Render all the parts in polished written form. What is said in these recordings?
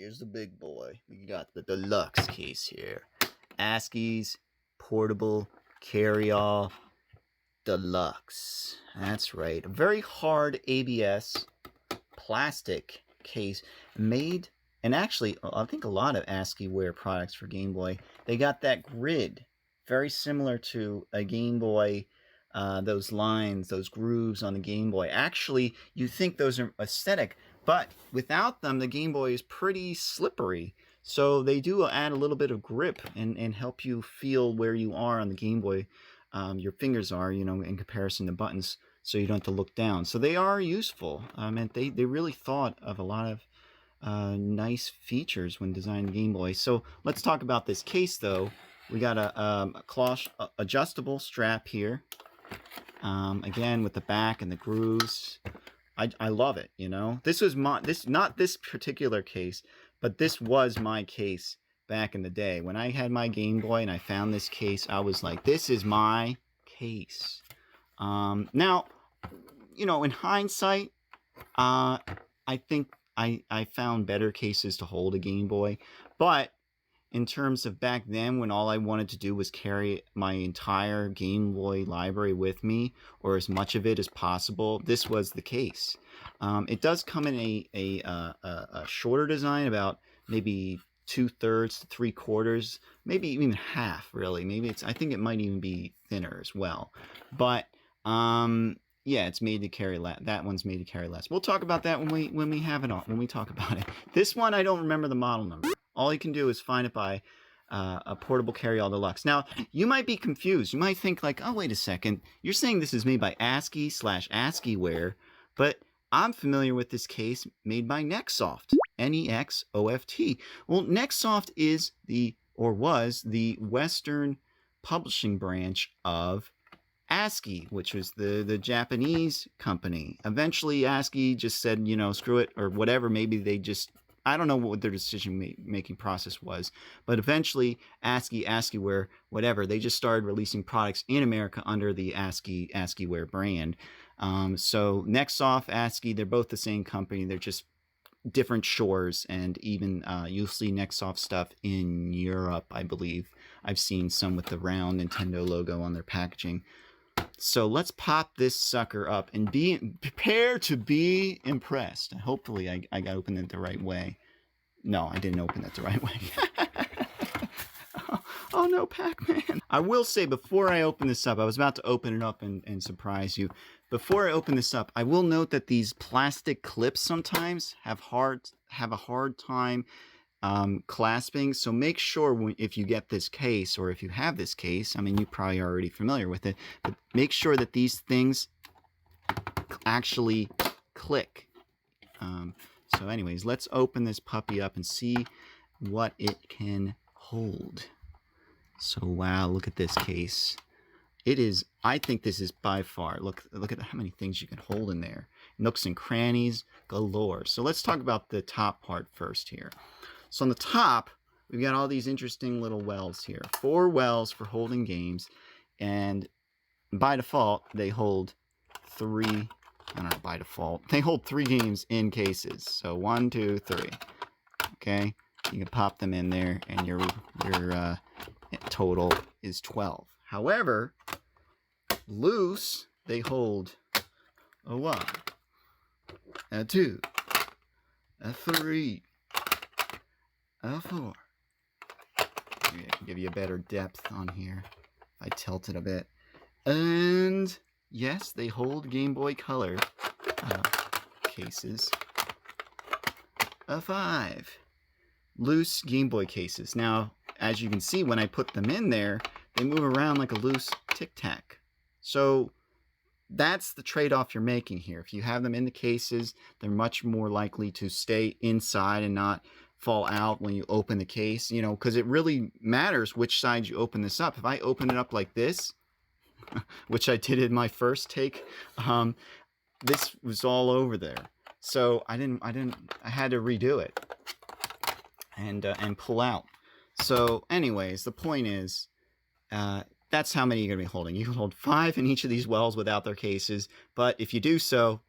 here's the big boy. We got the Deluxe case here. Ascii's Portable Carry-All Deluxe. That's right. A very hard ABS plastic case made, and actually, I think a lot of Asciiware products for Game Boy, they got that grid, very similar to a Game Boy, those lines, those grooves on the Game Boy. Actually, you think those are aesthetic, but without them, the Game Boy is pretty slippery. So they do add a little bit of grip and help you feel where you are on the Game Boy. Your fingers are, in comparison to buttons, so you don't have to look down. So they are useful, and they really thought of a lot of nice features when designing the Game Boy. So let's talk about this case, though. We got a cloth adjustable strap here, again with the back and the grooves. I love it. This was not this particular case, but this was my case back in the day. When I had my Game Boy and I found this case, I was like, this is my case. Now, in hindsight, I think I found better cases to hold a Game Boy. But in terms of back then, when all I wanted to do was carry my entire Game Boy library with me, or as much of it as possible, this was the case. It does come in a shorter design, about maybe 2/3 to 3/4, maybe even half, really. I think it might even be thinner as well. But yeah, it's made to carry less. That one's made to carry less. We'll talk about that when we have it on, when we talk about it. This one, I don't remember the model number. All you can do is find it by a Portable Carry-All Deluxe. Now, you might be confused. You might think like, oh, wait a second. You're saying this is made by Ascii/Asciiware, but I'm familiar with this case made by Nexoft. Nexoft. Well, Nexoft is was the Western publishing branch of Ascii, which was the Japanese company. Eventually, Ascii just said, screw it, or whatever. Maybe they just, I don't know what their decision-making process was, but eventually, Asciiware, whatever, they just started releasing products in America under the Asciiware brand. So Nexoft, Ascii, they're both the same company. They're just different shores, and even you'll see Nexoft stuff in Europe, I believe. I've seen some with the round Nintendo logo on their packaging. So let's pop this sucker up and prepare to be impressed. Hopefully I got opened it the right way. No, I didn't open it the right way. Oh no, Pac-Man. I will say, before I open this up, I was about to open it up and surprise you. Before I open this up, I will note that these plastic clips sometimes have a hard time clasping. So make sure if you get this case, or if you have this case, I mean, you're probably already familiar with it, but make sure that these things actually click. So anyways, let's open this puppy up and see what it can hold. So wow, look at this case. It is, I think this is by far, look at how many things you can hold in there. Nooks and crannies galore. So let's talk about the top part first here. So on the top, we've got all these interesting little wells here. 4 wells for holding games. And by default, they hold 3, I don't know, by default, they hold 3 games in cases. So 1, 2, 3. Okay, you can pop them in there, and your total is 12. However, loose, they hold a 1, a 2, a 3, a 4. Maybe I can give you a better depth on here if I tilt it a bit. And yes, they hold Game Boy Color cases. A 5. Loose Game Boy cases. Now, as you can see, when I put them in there, they move around like a loose tic-tac. So that's the trade-off you're making here. If you have them in the cases, they're much more likely to stay inside and not fall out when you open the case, because it really matters which side you open this up. If I open it up like this, which I did in my first take, this was all over there. So I had to redo it and pull out. So anyways, the point is, that's how many you're going to be holding. You can hold 5 in each of these wells without their cases, but if you do so,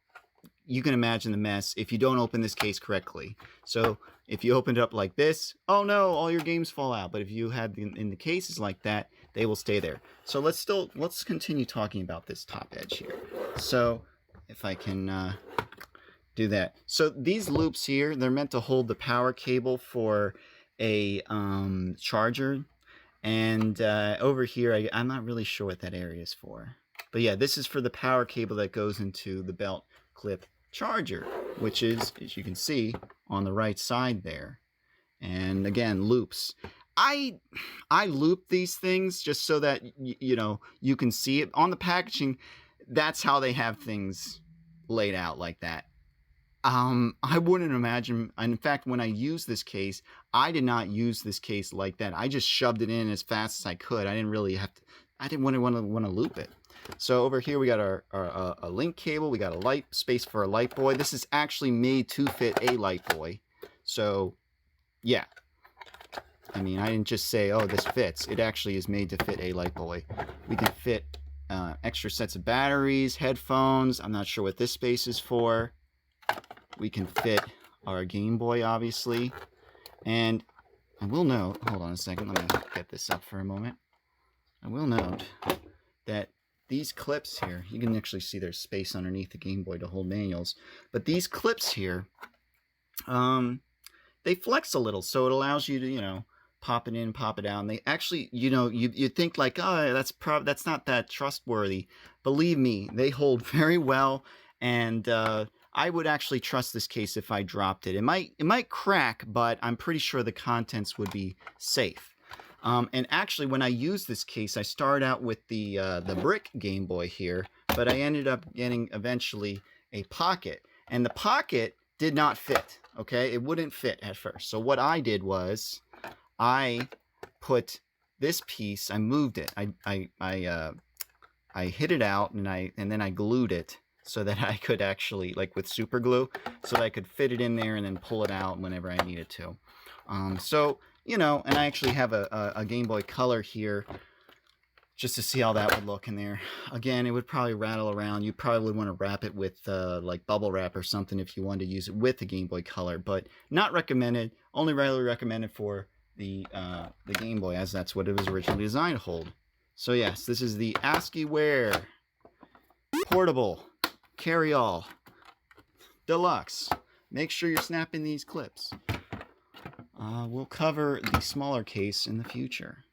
you can imagine the mess if you don't open this case correctly. So if you open it up like this, oh no, all your games fall out. But if you had in the cases like that, they will stay there. So let's continue talking about this top edge here. So if I can do that. So these loops here, they're meant to hold the power cable for a charger. And over here, I'm not really sure what that area is for. But yeah, this is for the power cable that goes into the belt clip charger, which is, as you can see, on the right side there. And again, loops. I loop these things just so that, you know, you can see it. On the packaging, that's how they have things laid out like that. I wouldn't imagine, in fact, when I used this case, I did not use this case like that. I just shoved it in as fast as I could. I didn't really have to, I didn't want to loop it. So over here we got our link cable. We got a light space for a light boy. This is actually made to fit a light boy. So yeah, I mean, I didn't just say, oh, this fits. It actually is made to fit a light boy. We can fit extra sets of batteries, headphones. I'm not sure what this space is for. We can fit our Game Boy, obviously. And I will note, hold on a second, let me get this up for a moment. I will note that these clips here, you can actually see there's space underneath the Game Boy to hold manuals, but these clips here, they flex a little, so it allows you to, you know, pop it in, pop it out, and they actually, you know, you think like, oh, that's not that trustworthy. Believe me, they hold very well, and I would actually trust this case if I dropped it. It might crack, but I'm pretty sure the contents would be safe. And actually, when I used this case, I started out with the brick Game Boy here, but I ended up getting eventually a pocket, and the pocket did not fit. Okay, it wouldn't fit at first. So what I did was I put this piece. I moved it. I hit it out, and then I glued it so that I could actually, like with super glue, so that I could fit it in there and then pull it out whenever I needed to. So, you know, and I actually have a Game Boy Color here just to see how that would look in there. Again, it would probably rattle around. You probably would want to wrap it with like bubble wrap or something if you wanted to use it with the Game Boy Color, but not recommended. Only rarely recommended for the Game Boy, as that's what it was originally designed to hold. So yes, this is the Asciiware Portable Carry-All Deluxe. Make sure you're snapping these clips. We'll cover the smaller case in the future.